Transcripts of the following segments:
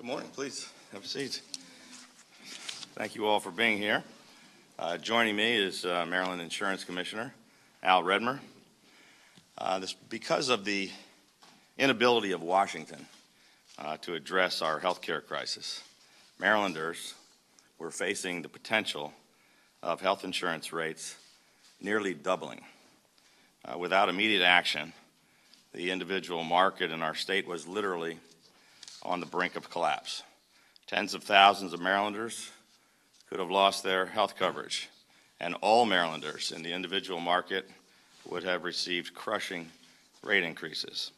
morning. Please have a seat. Thank you all for being here. Joining me is Maryland Insurance Commissioner Al Redmer. Because of the inability of Washington to address our health care crisis, Marylanders were facing the potential of health insurance rates nearly doubling. Without immediate action, the individual market in our state was literally on the brink of collapse. Tens of thousands of Marylanders could have lost their health coverage, and all Marylanders in the individual market would have received crushing rate increases.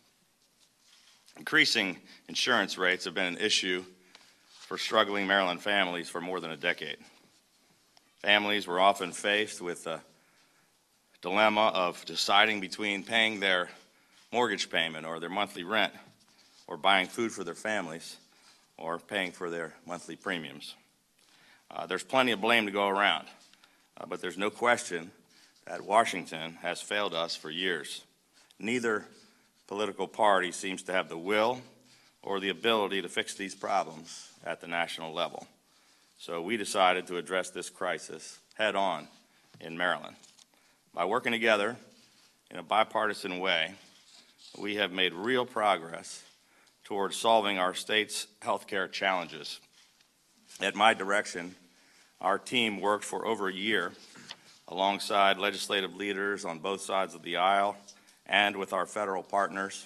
Increasing insurance rates have been an issue for struggling Maryland families for more than a decade. Families were often faced with a dilemma of deciding between paying their mortgage payment or their monthly rent, or buying food for their families, or paying for their monthly premiums. There's plenty of blame to go around, but there's no question that Washington has failed us for years. Neither political party seems to have the will or the ability to fix these problems at the national level. So we decided to address this crisis head on in Maryland. By working together in a bipartisan way, we have made real progress towards solving our state's health care challenges. At my direction, our team worked for over a year alongside legislative leaders on both sides of the aisle and with our federal partners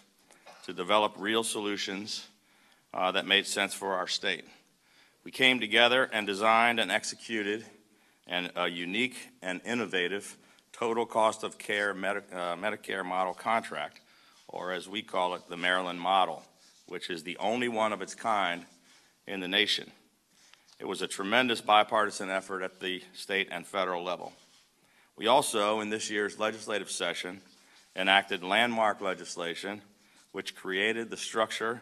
to develop real solutions that made sense for our state. We came together and designed and executed a unique and innovative total cost of care Medicare model contract, or as we call it, the Maryland model, which is the only one of its kind in the nation. It was a tremendous bipartisan effort at the state and federal level. We also, in this year's legislative session, enacted landmark legislation which created the structure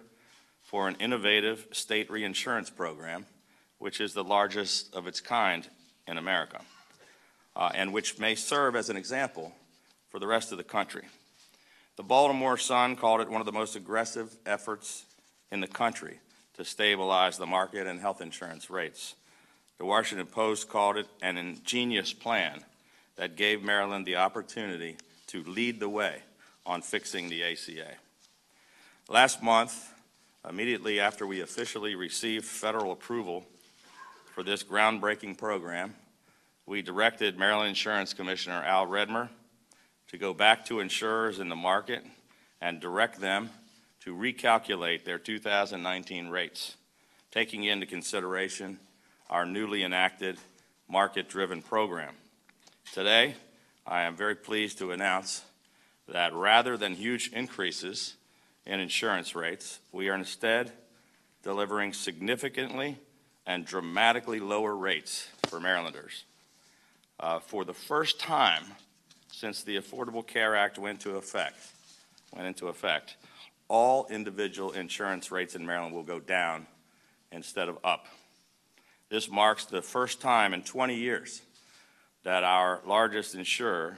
for an innovative state reinsurance program, which is the largest of its kind in America, and which may serve as an example for the rest of the country. The Baltimore Sun called it one of the most aggressive efforts in the country to stabilize the market and health insurance rates. The Washington Post called it an ingenious plan that gave Maryland the opportunity to lead the way on fixing the ACA. Last month, immediately after we officially received federal approval for this groundbreaking program, we directed Maryland Insurance Commissioner Al Redmer to go back to insurers in the market and direct them to recalculate their 2019 rates, taking into consideration our newly enacted market-driven program. Today, I am very pleased to announce that rather than huge increases in insurance rates, we are instead delivering significantly and dramatically lower rates for Marylanders. For the first time since the Affordable Care Act went into effect, all individual insurance rates in Maryland will go down instead of up. This marks the first time in 20 years that our largest insurer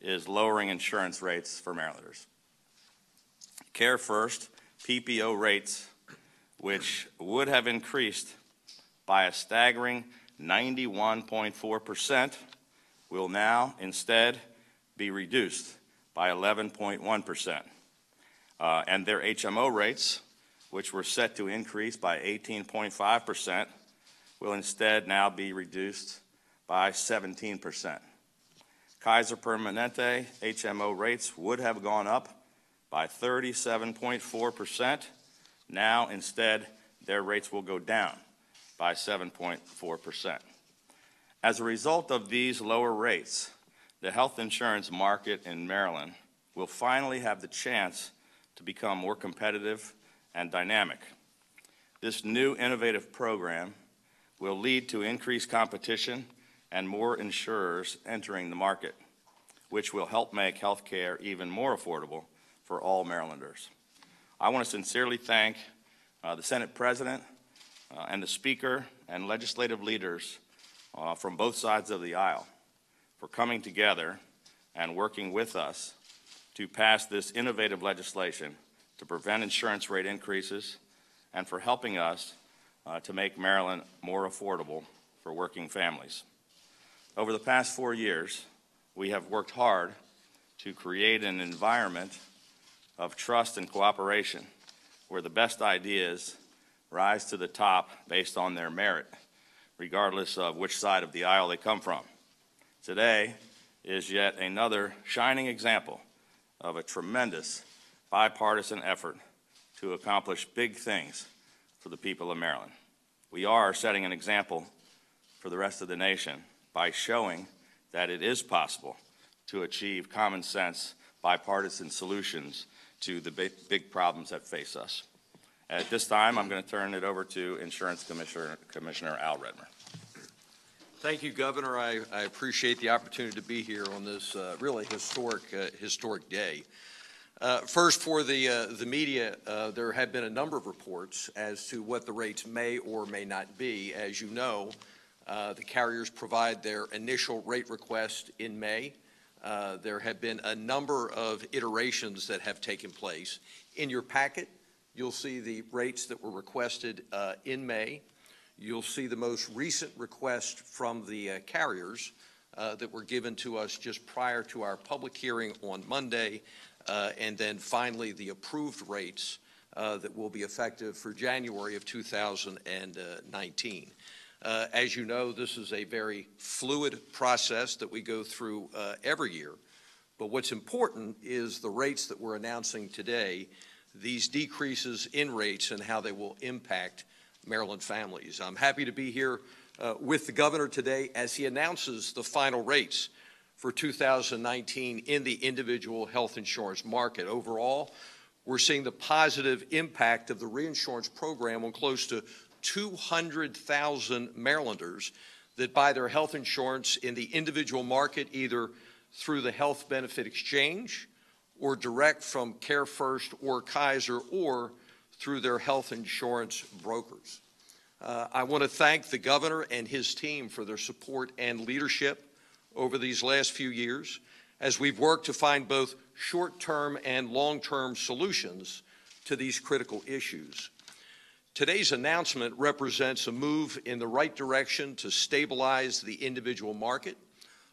is lowering insurance rates for Marylanders. CareFirst PPO rates, which would have increased by a staggering 91.4%, will now instead be reduced by 11.1%. And their HMO rates, which were set to increase by 18.5%, will instead now be reduced by 17%. Kaiser Permanente HMO rates would have gone up by 37.4%. Now, instead, their rates will go down by 7.4%. As a result of these lower rates, the health insurance market in Maryland will finally have the chance to become more competitive and dynamic. This new innovative program will lead to increased competition and more insurers entering the market, which will help make health care even more affordable for all Marylanders. I want to sincerely thank the Senate President and the Speaker and legislative leaders from both sides of the aisle for coming together and working with us to pass this innovative legislation to prevent insurance rate increases and for helping us to make Maryland more affordable for working families. Over the past 4 years, we have worked hard to create an environment of trust and cooperation where the best ideas rise to the top based on their merit, regardless of which side of the aisle they come from. Today is yet another shining example of a tremendous bipartisan effort to accomplish big things for the people of Maryland. We are setting an example for the rest of the nation by showing that it is possible to achieve common sense, bipartisan solutions to the big problems that face us. At this time, I'm going to turn it over to Insurance Commissioner Al Redmer. Thank you, Governor. I appreciate the opportunity to be here on this really historic day. First, for the media, there have been a number of reports as to what the rates may or may not be. As you know, the carriers provide their initial rate request in May. There have been a number of iterations that have taken place. In your packet, you'll see the rates that were requested in May. You'll see the most recent request from the carriers that were given to us just prior to our public hearing on Monday, and then finally the approved rates that will be effective for January of 2019. As you know, this is a very fluid process that we go through every year, but what's important is the rates that we're announcing today, these decreases in rates and how they will impact Maryland families. I'm happy to be here with the Governor today as he announces the final rates for 2019 in the individual health insurance market. Overall, we're seeing the positive impact of the reinsurance program on close to 200,000 Marylanders that buy their health insurance in the individual market either through the health benefit exchange or direct from CareFirst or Kaiser or through their health insurance brokers. I want to thank the Governor and his team for their support and leadership over these last few years as we've worked to find both short-term and long-term solutions to these critical issues. Today's announcement represents a move in the right direction to stabilize the individual market,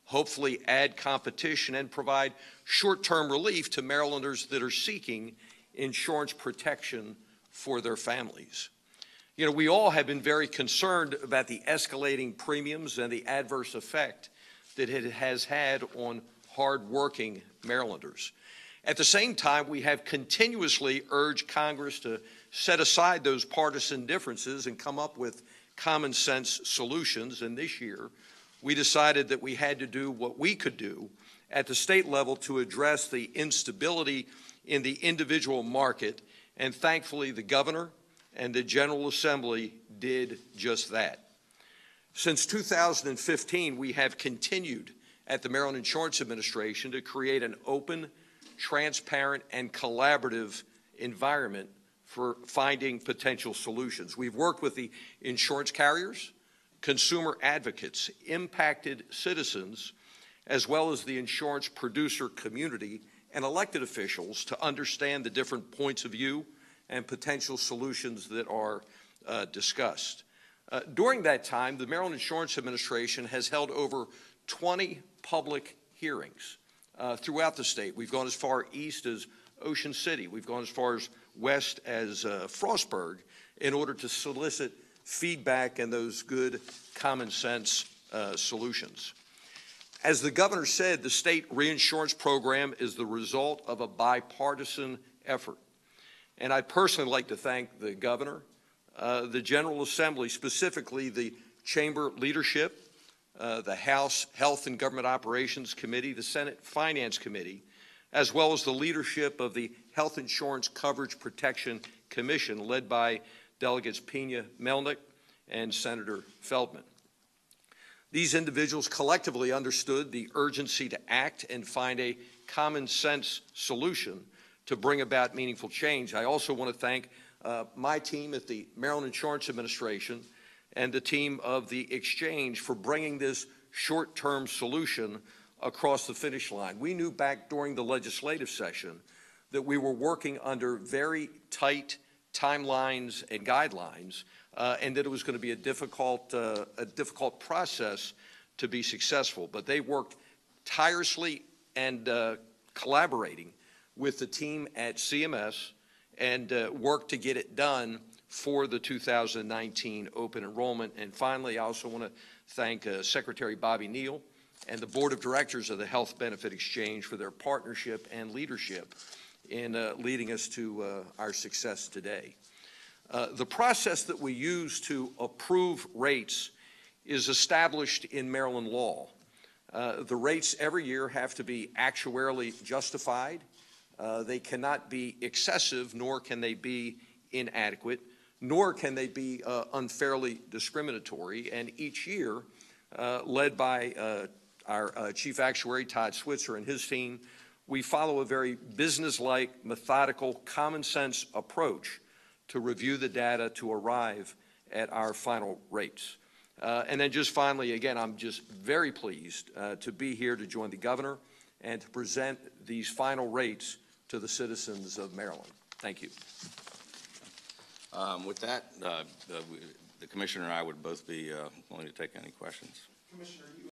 hopefully add competition, and provide short-term relief to Marylanders that are seeking insurance protection for their families. You know, we all have been very concerned about the escalating premiums and the adverse effect that it has had on hard-working Marylanders. At the same time, we have continuously urged Congress to set aside those partisan differences and come up with common sense solutions. And this year, we decided that we had to do what we could do at the state level to address the instability in the individual market. And thankfully, the Governor and the General Assembly did just that. Since 2015, we have continued at the Maryland Insurance Administration to create an open, transparent, and collaborative environment for finding potential solutions. We've worked with the insurance carriers, consumer advocates, impacted citizens, as well as the insurance producer community and elected officials to understand the different points of view and potential solutions that are discussed. During that time, the Maryland Insurance Administration has held over 20 public hearings throughout the state. We've gone as far east as Ocean City. We've gone as far as west as Frostburg in order to solicit feedback and those good common sense solutions. As the Governor said, the state reinsurance program is the result of a bipartisan effort. And I'd personally like to thank the Governor, the General Assembly, specifically the Chamber leadership, the House Health and Government Operations Committee, the Senate Finance Committee, as well as the leadership of the Health Insurance Coverage Protection Commission, led by Delegates Pena Melnick and Senator Feldman. These individuals collectively understood the urgency to act and find a common sense solution to bring about meaningful change. I also want to thank my team at the Maryland Insurance Administration and the team of the Exchange for bringing this short-term solution across the finish line. We knew back during the legislative session that we were working under very tight timelines and guidelines, and that it was going to be a difficult process to be successful. But they worked tirelessly and collaborating with the team at CMS and worked to get it done for the 2019 open enrollment. And finally, I also want to thank Secretary Bobby Neal and the Board of Directors of the Health Benefit Exchange for their partnership and leadership in leading us to our success today. The process that we use to approve rates is established in Maryland law. The rates every year have to be actuarially justified. They cannot be excessive, nor can they be inadequate, nor can they be unfairly discriminatory. And each year, led by our Chief Actuary, Todd Switzer, and his team, we follow a very business-like, methodical, common-sense approach to review the data to arrive at our final rates. And then just finally, again, I'm just very pleased to be here to join the governor and to present these final rates to the citizens of Maryland. Thank you. With that, the Commissioner and I would both be willing to take any questions. Commissioner,